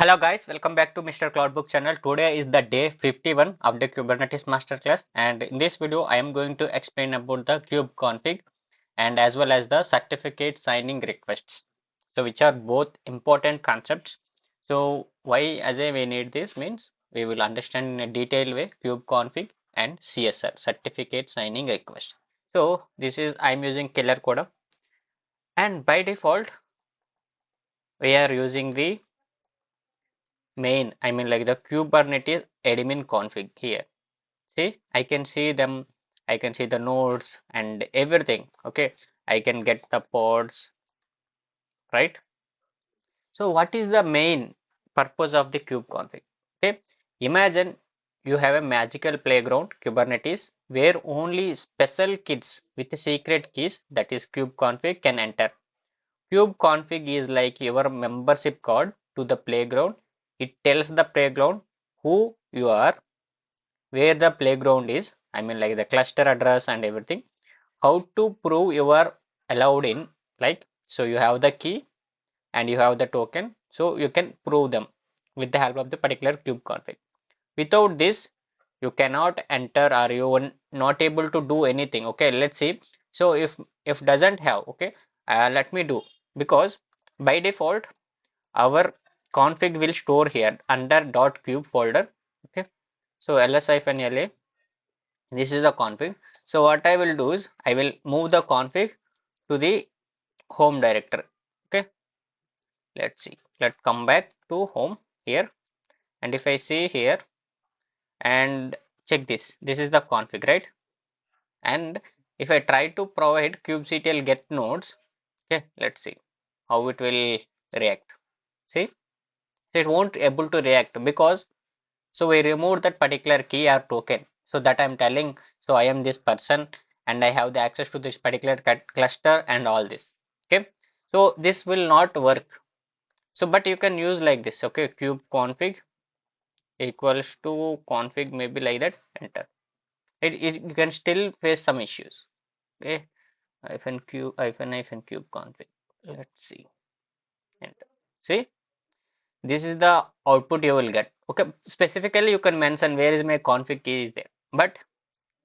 Hello guys, welcome back to Mr. Cloudbook channel. Today is the day 51 of the Kubernetes masterclass, and in this video I am going to explain about the kubeconfig and as well as the certificate signing requests. So which are both important concepts. So why as we need this means we will understand in a detailed way kubeconfig and CSR, certificate signing request. So this is I am using killer code, and by default we are using the main, I mean like the Kubernetes admin config here. See, I can see them, I can see the nodes and everything. Okay, I can get the pods, right? So what is the main purpose of the kube config? Okay, imagine you have a magical playground Kubernetes where only special kids with secret keys, that is kube config, can enter. Kube config is like your membership card to the playground. It tells the playground who you are, where the playground is, I mean like the cluster address and everything, how to prove you are allowed in, like, so you have the key and you have the token, so you can prove them with the help of the particular kube config. Without this, you cannot enter or you are not able to do anything. Okay, let's see. So if doesn't have, okay, let me do, because by default our config will store here under .kube folder. Okay, so ls-la, this is the config. So what I will do is I will move the config to the home directory. Okay, let's see, let's come back to home here, and if I see here and check this is the config, right? And if I try to provide kubectl get nodes, okay, let's see how it will react. See, so it won't able to react because so we remove that particular key or token, so that I'm telling, so I am this person and I have the access to this particular cluster and all this. Okay, so this will not work. So but you can use like this. Okay, kube config equals to config, maybe like that, enter. It you can still face some issues. Okay, hyphen kube config, let's see, enter. See, this is the output you will get. Okay, specifically you can mention where is my config key is there, but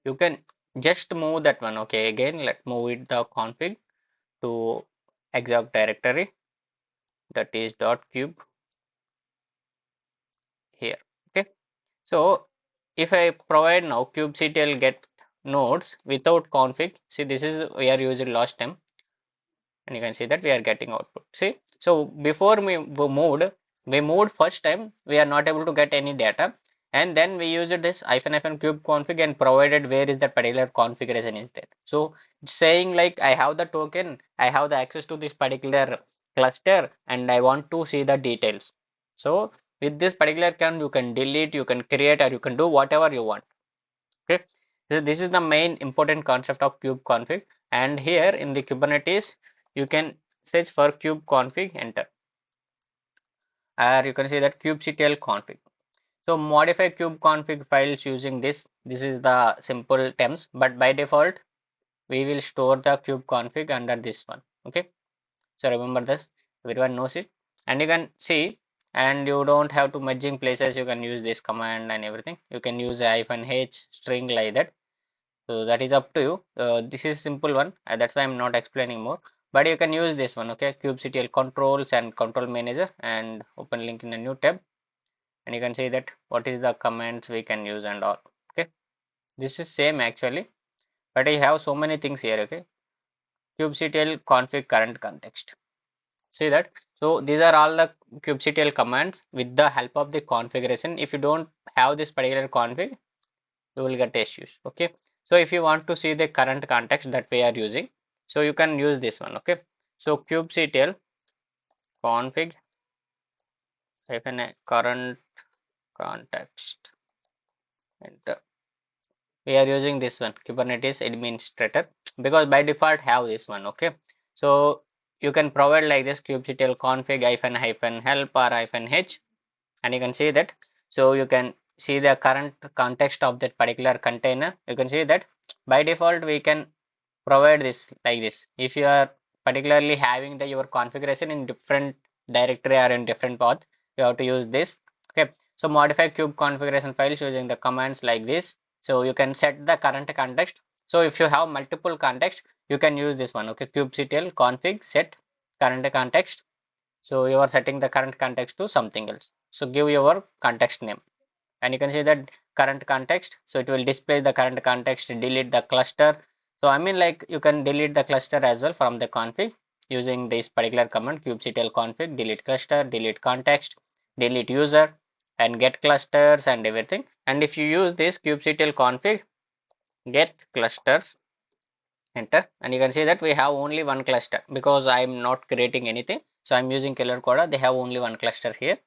you can just move that one. Okay, again let's move it the config to exact directory, that is .kube here. Okay, so if I provide now kubectl get nodes without config, see this is we are using last time, and you can see that we are getting output. See, so before we moved first time, we are not able to get any data, and then we used this hyphen kube config and provided where is that particular configuration is there. So saying like I have the token, I have the access to this particular cluster and I want to see the details. So with this particular can you can delete, you can create, or you can do whatever you want. Okay, so this is the main important concept of kube config, and here in the Kubernetes you can search for kube config, enter, or you can see that kubectl config. So modify kube config files using this is the simple terms, but by default we will store the kube config under this one. Okay, so remember this, everyone knows it, and you can see, and you don't have to merging places, you can use this command and everything. You can use a -h string like that. So that is up to you. This is simple one, that's why I'm not explaining more, but you can use this one. Okay, kubectl controls and control manager, and open link in a new tab, and you can see that what is the commands we can use and all. Okay, this is same actually, but I have so many things here. Okay, kubectl config current context, see that. So these are all the kubectl commands with the help of the configuration. If you don't have this particular config, you will get issues. Okay, so if you want to see the current context that we are using, so you can use this one. Okay, so kubectl config hyphen current context, and we are using this one Kubernetes administrator, because by default have this one. Okay, so you can provide like this kubectl config hyphen help or -h, and you can see that. So you can see the current context of that particular container. You can see that by default we can provide this like this. If you are particularly having the your configuration in different directory or in different path, you have to use this. Okay, so modify kube configuration files using the commands like this. So you can set the current context. So if you have multiple context, you can use this one. Okay, kubectl config set current context. So you are setting the current context to something else. So give your context name, and you can see that current context. So it will display the current context, delete the cluster. So I mean, like, you can delete the cluster as well from the config using this particular command kubectl config delete cluster, delete context, delete user, and get clusters and everything. And if you use this kubectl config get clusters, enter, and you can see that we have only one cluster because I'm not creating anything. So I'm using killer coda, they have only one cluster here.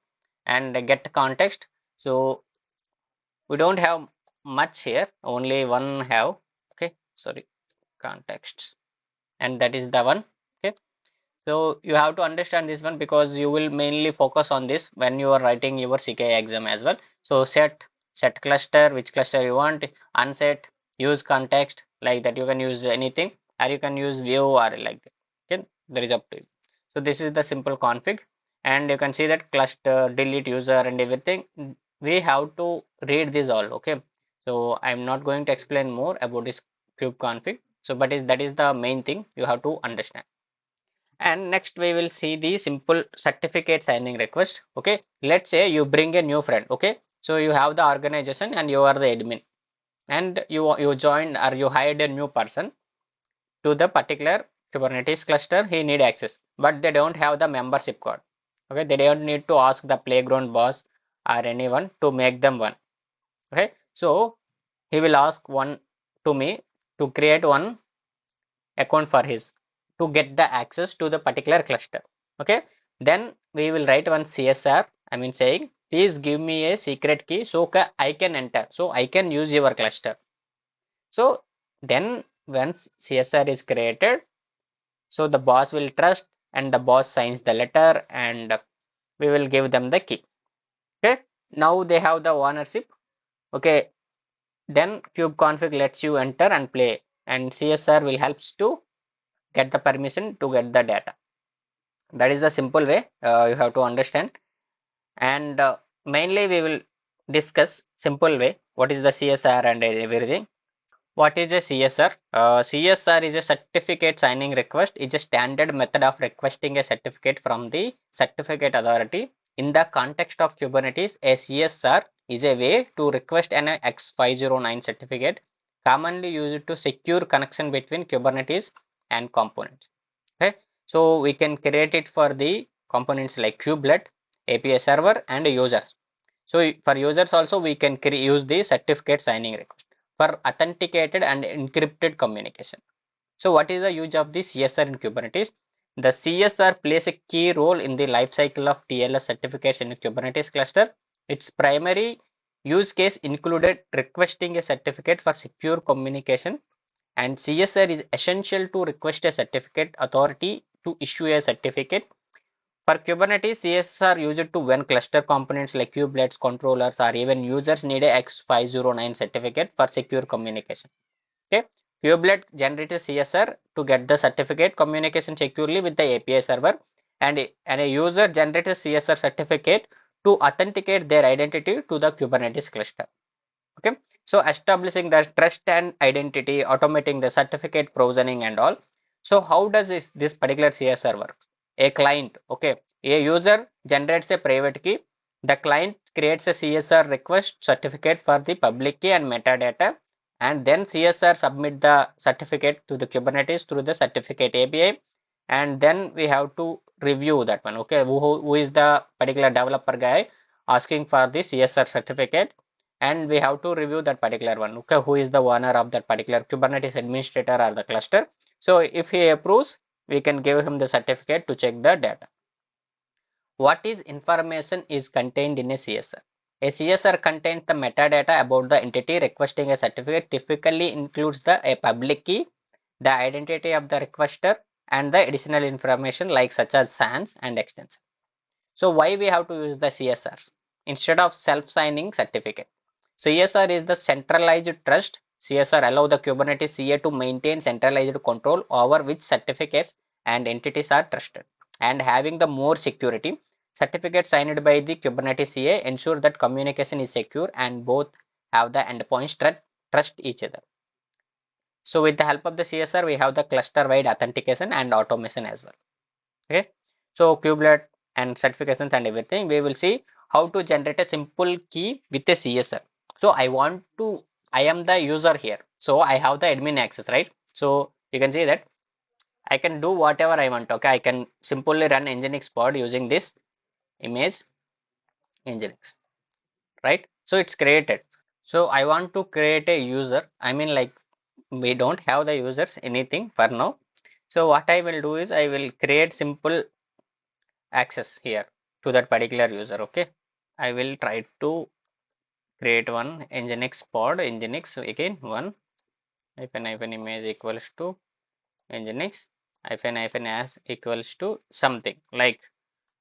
And get context, so we don't have much here, only one have. Okay, sorry, context, and that is the one. Okay, so you have to understand this one because you will mainly focus on this when you are writing your CKI exam as well. So set cluster, which cluster you want, unset, use context, like that you can use anything, or you can use view or like that. Okay, that is up to you. So this is the simple config, and you can see that cluster, delete user and everything. We have to read this all. Okay, so I'm not going to explain more about this kube config. So but that is the main thing you have to understand. And next we will see the simple certificate signing request. Okay, let's say you bring a new friend. Okay, so you have the organization and you are the admin, and you joined or you hired a new person to the particular Kubernetes cluster. He need access, but they don't have the membership code. Okay, they don't need to ask the playground boss or anyone to make them one. Okay, so he will ask one to me to create one account for his to get the access to the particular cluster. Okay, then we will write one CSR, I mean saying please give me a secret key so I can enter, so I can use your cluster. So then once CSR is created, so the boss will trust and the boss signs the letter and we will give them the key. Okay, now they have the ownership. Okay, then kubeconfig lets you enter and play, and CSR will helps to get the permission to get the data. That is the simple way you have to understand. And mainly we will discuss simple way what is the CSR and everything. What is a CSR? CSR is a certificate signing request. It's a standard method of requesting a certificate from the certificate authority. In the context of Kubernetes, a CSR is a way to request an X509 certificate, commonly used to secure connection between Kubernetes and components. Okay, so we can create it for the components like kubelet, API server, and users. So for users also we can use the certificate signing request for authenticated and encrypted communication. So what is the use of the CSR in Kubernetes? The CSR plays a key role in the lifecycle of TLS certificates in a Kubernetes cluster. Its primary use case included requesting a certificate for secure communication, and CSR is essential to request a certificate authority to issue a certificate. For Kubernetes, CSR used to when cluster components like kubelets, controllers, or even users need a X509 certificate for secure communication. Okay, kubelet generates CSR to get the certificate communication securely with the API server, and a user generates a CSR certificate to authenticate their identity to the Kubernetes cluster. Okay, so establishing the trust and identity, automating the certificate provisioning and all. So how does this particular CSR work? A client, okay, a user generates a private key, the client creates a CSR request certificate for the public key and metadata, and then CSR submit the certificate to the Kubernetes through the certificate API, and then we have to review that one. Okay, who is the particular developer guy asking for the CSR certificate, and we have to review that particular one. Okay, who is the owner of that particular Kubernetes administrator or the cluster. So if he approves, we can give him the certificate to check the data. What is information is contained in a CSR? A CSR contains the metadata about the entity requesting a certificate, typically includes a public key, the identity of the requester, and the additional information like such as SANs and extension. So why we have to use the CSRs instead of self-signing certificate? CSR is the centralized trust. CSR allow the Kubernetes CA to maintain centralized control over which certificates and entities are trusted, and having the more security. certificate signed by the Kubernetes CA ensure that communication is secure and both have the endpoints trust each other. So with the help of the CSR, we have the cluster-wide authentication and automation as well. Okay. So kubelet and certifications and everything, we will see how to generate a simple key with a CSR. So I am the user here. So I have the admin access, right? So you can see that I can do whatever I want. Okay. I can simply run Nginx pod using this image Nginx, right? So it's created. So I want to create a user. I mean, like, we don't have the users anything for now. So what I will do is I will create simple access here to that particular user. Okay, I will try to create one nginx pod nginx again one hyphen image equals to nginx hyphen as equals to something like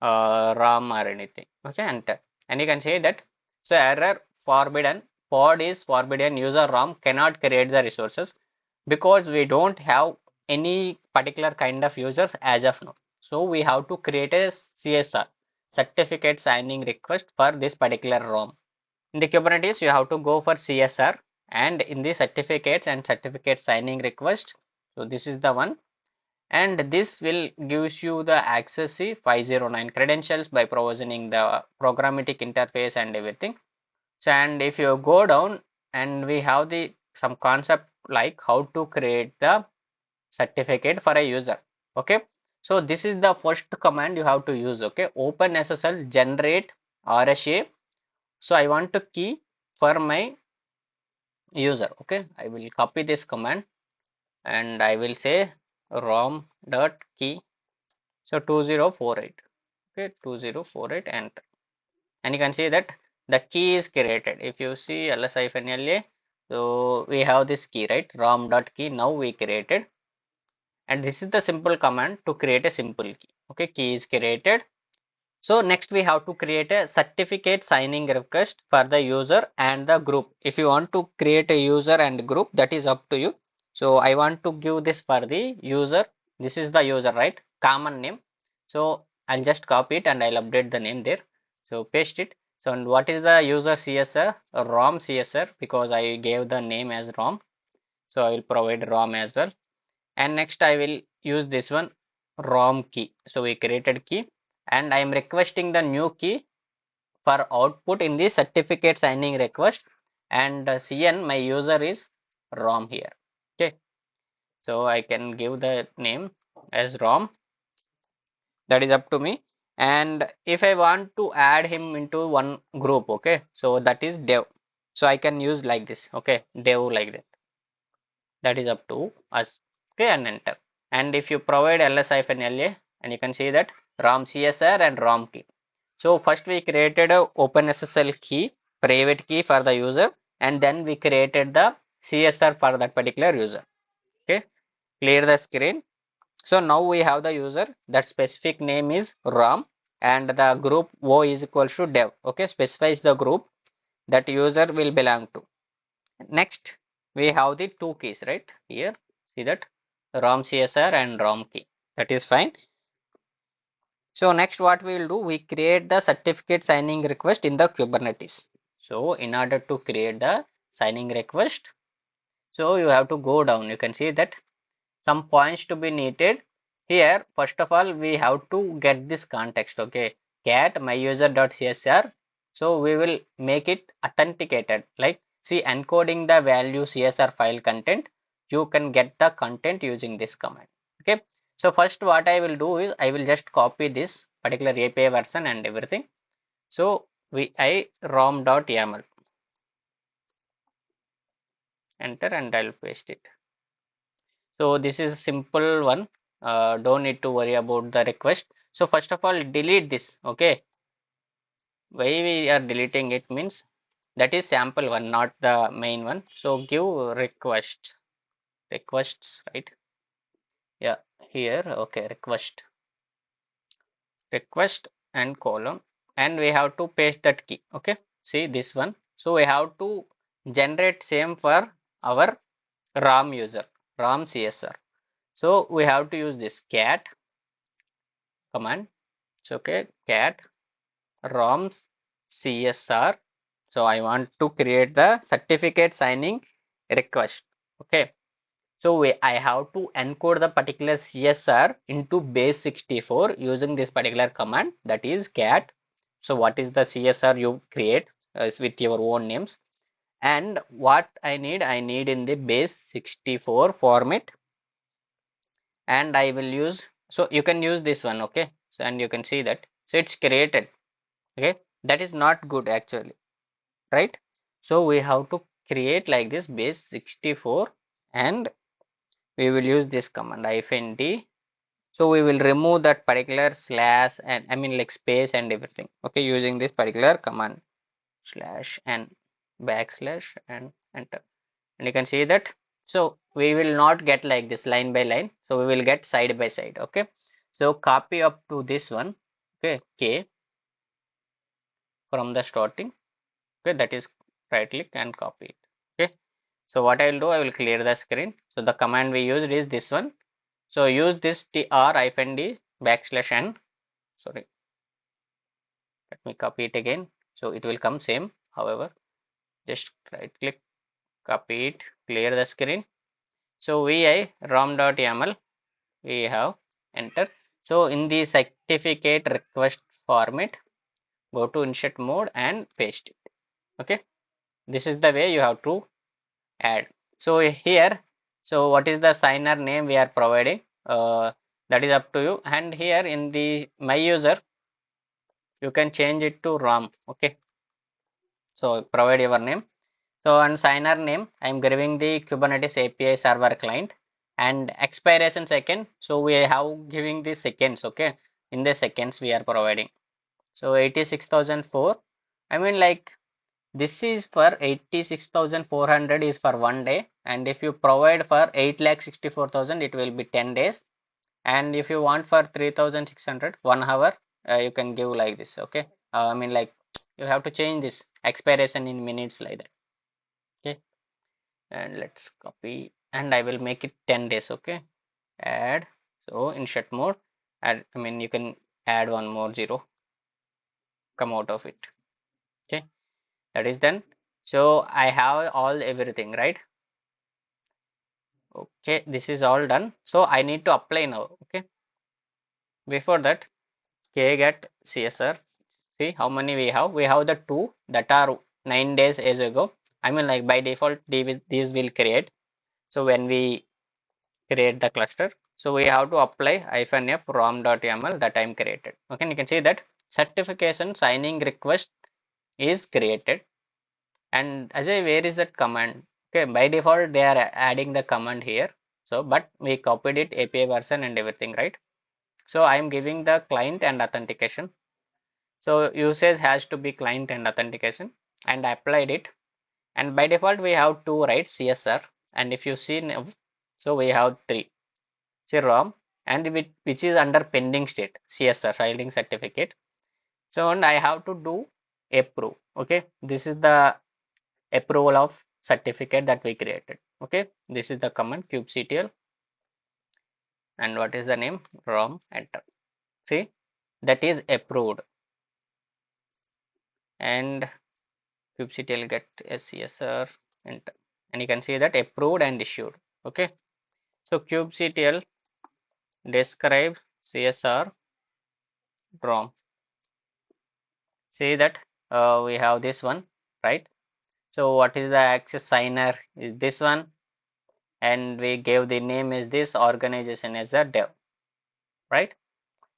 ram or anything. Okay, enter, and you can say that so error forbidden, pod is forbidden, user ram cannot create the resources because we don't have any particular kind of users as of now. So we have to create a CSR, certificate signing request, for this particular ROM. In the Kubernetes, you have to go for CSR, and in the certificates and certificate signing request. So this is the one, and this will gives you the access 509 credentials by provisioning the programmatic interface and everything. So, and if you go down, and we have the some concept like how to create the certificate for a user. Okay, so this is the first command you have to use. Okay, OpenSSL generate RSA. So I want to key for my user. Okay, I will copy this command and I will say rom dot key. So 2048. Okay, 2048, enter, and you can see that the key is created. If you see ls-la, so we have this key, right? Rom dot key. Now we created, and this is the simple command to create a simple key. Okay, key is created. So next we have to create a certificate signing request for the user and the group. If you want to create a user and group, that is up to you. So I want to give this for the user. This is the user, right? Common name. So I'll just copy it and I'll update the name there. So paste it. So and what is the user CSR? ROM CSR, because I gave the name as ROM. So I will provide ROM as well. And next I will use this one ROM key. So we created key, and I am requesting the new key for output in the certificate signing request, and cn my user is rom here. Okay, so I can give the name as rom, that is up to me. And if I want to add him into one group, okay, so that is dev, so I can use like this. Okay, dev like that, that is up to us. Okay, and enter. And if you provide ls-la, and you can see that rom csr and rom key. So first we created a OpenSSL key, private key for the user, and then we created the CSR for that particular user. Okay, clear the screen. So now we have the user, that specific name is rom, and the group O is equals to dev. Okay, specifies the group that user will belong to. Next, we have the two keys right here. See that rom CSR and rom key. That is fine. So next what we will do, we create the certificate signing request in the Kubernetes. So in order to create the signing request, so you have to go down. You can see that some points to be needed here. First of all, we have to get this context. Okay, cat myuser.csr. So we will make it authenticated. Like, see, encoding the value CSR file content, you can get the content using this command. Okay, so first what I will do is I will just copy this particular API version and everything. So I rom.yaml, enter, and I'll paste it. So this is simple one. Don't need to worry about the request. So first of all, delete this. Okay, why we are deleting it means that is sample one, not the main one. So give requests, right? Yeah, here. Okay, request and column, and we have to paste that key. Okay, see this one. So we have to generate same for our rom user, rom csr. So we have to use this cat command. It's okay, cat ROMs CSR. So I want to create the certificate signing request. Okay. So I have to encode the particular CSR into base 64 using this particular command, that is cat. So what is the CSR you create with your own names, and what I need in the base 64 format, and I will use, so you can use this one. Okay, so and you can see that, so it's created. Okay, that is not good actually, right? So we have to create like this base 64, and we will use this command -d. So we will remove that particular slash, and I mean like space and everything. Okay, using this particular command slash and backslash and enter. And you can see that, so we will not get like this line by line, so we will get side by side. Okay, so copy up to this one. Okay, k from the starting. Okay, that is right click and copy it. Okay, so what I will do, I will clear the screen. So the command we used is this one. So use this tr-d backslash n. Sorry, let me copy it again. So it will come same. However, just right click, copy it, clear the screen. So vi rom.yaml we have enter. So in the certificate request format, go to insert mode and paste it. Okay, this is the way you have to add. So here, so what is the signer name we are providing, that is up to you. And here in the my user, you can change it to rom. Okay, so provide your name. So on signer name, I am giving the Kubernetes API server client, and expiration second. So we have giving the seconds. Okay, in the seconds we are providing. So 86,004. I mean like this is for 86,400 is for 1 day, and if you provide for 8,64,000, it will be 10 days. And if you want for 3,600 1 hour, you can give like this. Okay, I mean like you have to change this expiration in minutes like that. Okay, and let's copy, and I will make it 10 days. Okay, add, so insert mode, and I mean you can add one more zero, come out of it. Okay, that is done. So I have all everything, right? Okay, this is all done. So I need to apply now. Okay, before that, get CSR. See how many we have. We have the two that are 9 days as ago. I mean like by default these will create. So when we create the cluster, so we have to apply -f rom.yaml that I'm created. Okay, and you can see that certification signing request is created. And Ajay, where is that command? Okay, by default they are adding the command here. So but we copied it, API version and everything, right? So I am giving the client and authentication. So usage has to be client and authentication, and I applied it. And by default we have two, right? CSR. And if you see now, so we have three. See ROM, and which is under pending state, CSR signing certificate. So and I have to do approve. Okay, this is the approval of certificate that we created. Okay, this is the command kubectl, and what is the name? ROM, enter. See, that is approved, and kubectl get CSR, enter, and you can see that approved and issued. Okay, so kubectl describe CSR ROM. See that we have this one, right? So what is the access signer is this one, and we gave the name is this, organization as a dev, right?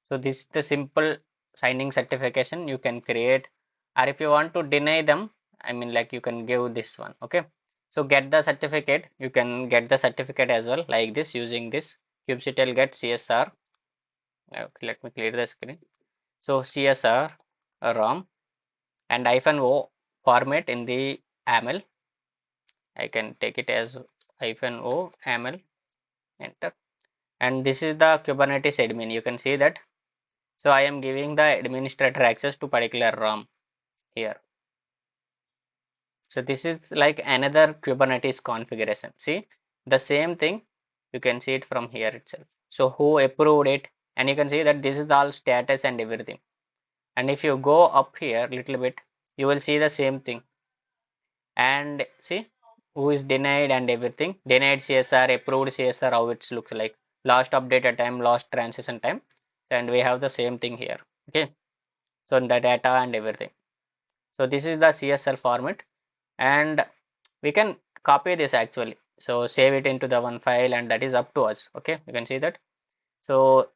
So this is the simple signing certification you can create, or if you want to deny them, I mean like you can give this one. Okay, so get the certificate, you can get the certificate as well like this using this kubectl get CSR. Okay, let me clear the screen. So CSR ROM and -o format in the YAML. I can take it as -o YAML, enter. And this is the Kubernetes admin. You can see that. So I am giving the administrator access to particular ROM here. So this is like another Kubernetes configuration. See the same thing, you can see it from here itself. So who approved it, and you can see that this is all status and everything. And if you go up here a little bit, you will see the same thing. And see who is denied and everything. Denied CSR, approved CSR, how it looks like. Last updated time, last transition time. And we have the same thing here. Okay. So the data and everything. So this is the CSR format. And we can copy this actually. So save it into the one file, and that is up to us. Okay. You can see that. So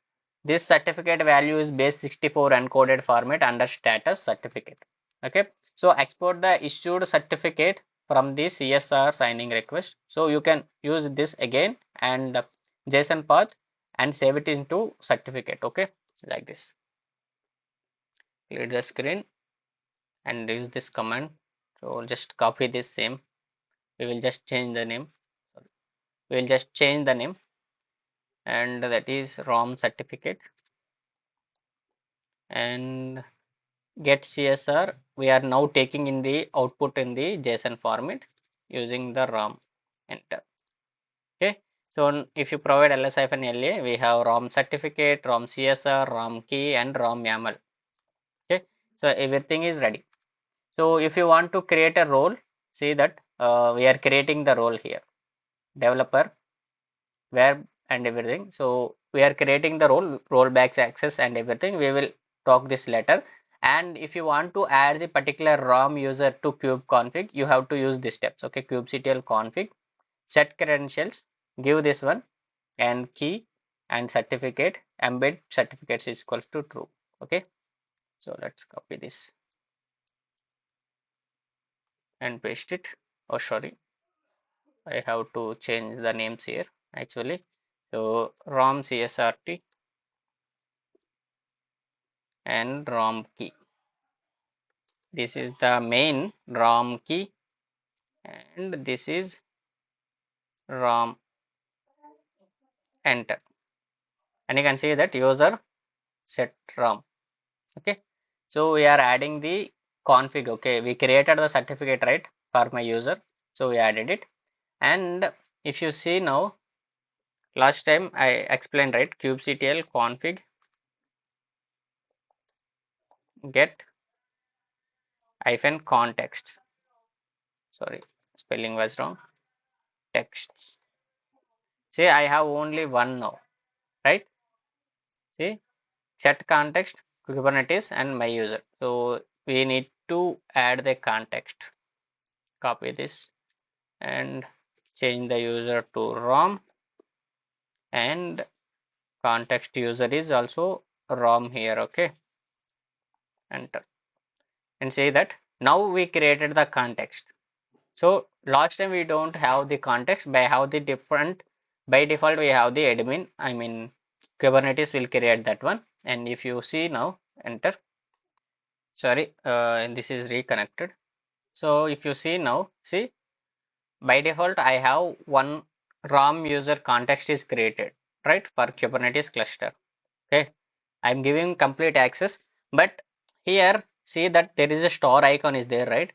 this certificate value is base64 encoded format under status certificate. Okay, so export the issued certificate from the CSR signing request. So you can use this again and JSON path and save it into certificate. Okay, like this. Clear the screen and use this command. So just copy this same. We will just change the name. We will just change the name, and that is ROM certificate. And get CSR, we are now taking in the output in the JSON format using the ROM. Enter. Okay. So if you provide ls-la, we have ROM certificate, ROM CSR, ROM key, and ROM YAML. Okay. So everything is ready. So if you want to create a role, see that we are creating the role here. Developer, web, and everything. So we are creating the role, rollbacks access and everything. We will talk this later. And if you want to add the particular ROM user to kube config, you have to use these steps. Okay, kubectl config, set credentials, give this one, and key and certificate, embed certificates is equals to true. Okay, so let's copy this and paste it. Oh, sorry, I have to change the names here actually. So ROM CSRT and ROM key. This is the main ROM key, and this is ROM. Enter, and you can see that user set ROM. Okay, so we are adding the config. Okay, we created the certificate, right, for my user, so we added it. And if you see now, last time I explained, right, kubectl config get hyphen context. Sorry, spelling was wrong. Texts. See, I have only one now, right? See, set context, Kubernetes, and my user. So we need to add the context. Copy this and change the user to ROM, and context user is also ROM here. Okay, enter, and say that now we created the context. So last time we don't have the context, by have the different, by default we have the admin, I mean Kubernetes will create that one. And if you see now, enter, sorry, this is reconnected. So if you see now, see, by default I have one ROM user context is created, right, for Kubernetes cluster. Okay, I'm giving complete access, but here see that there is a star icon is there, right,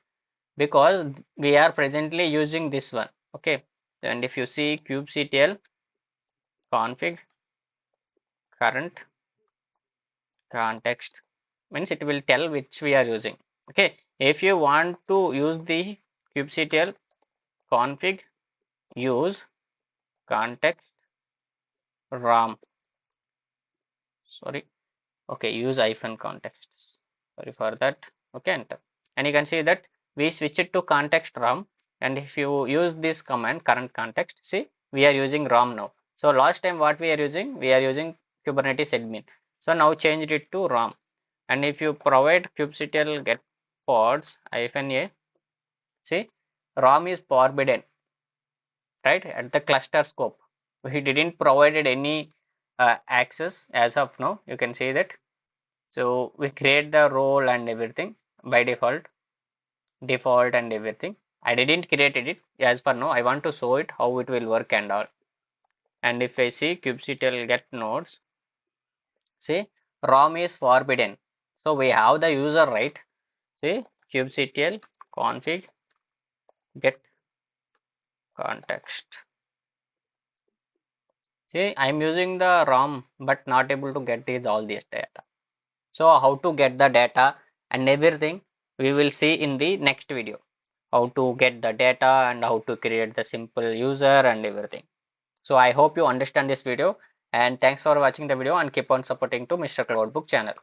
because we are presently using this one. Okay, and if you see kubectl config current context, means it will tell which we are using. Okay, if you want to use the kubectl config use context ROM, sorry, okay, use hyphen context, sorry for that. Okay, enter, and you can see that we switch it to context ROM. And if you use this command current context, see, we are using ROM now. So last time what we are using, we are using Kubernetes admin, so now changed it to ROM. And if you provide kubectl get pods hyphen a, see, ROM is forbidden, right, at the cluster scope. We didn't provided any access as of now. You can see that. So we create the role and everything by default and everything. I didn't create it as for now. I want to show it how it will work and all. And if I see kubectl get nodes, see, ROM is forbidden. So we have the user, right? See, kubectl config get context. See, I'm using the ROM but not able to get these all this data. So how to get the data and everything we will see in the next video. How to get the data and how to create the simple user and everything. So I hope you understand this video, and thanks for watching the video and keep on supporting to Mr. Cloudbook channel.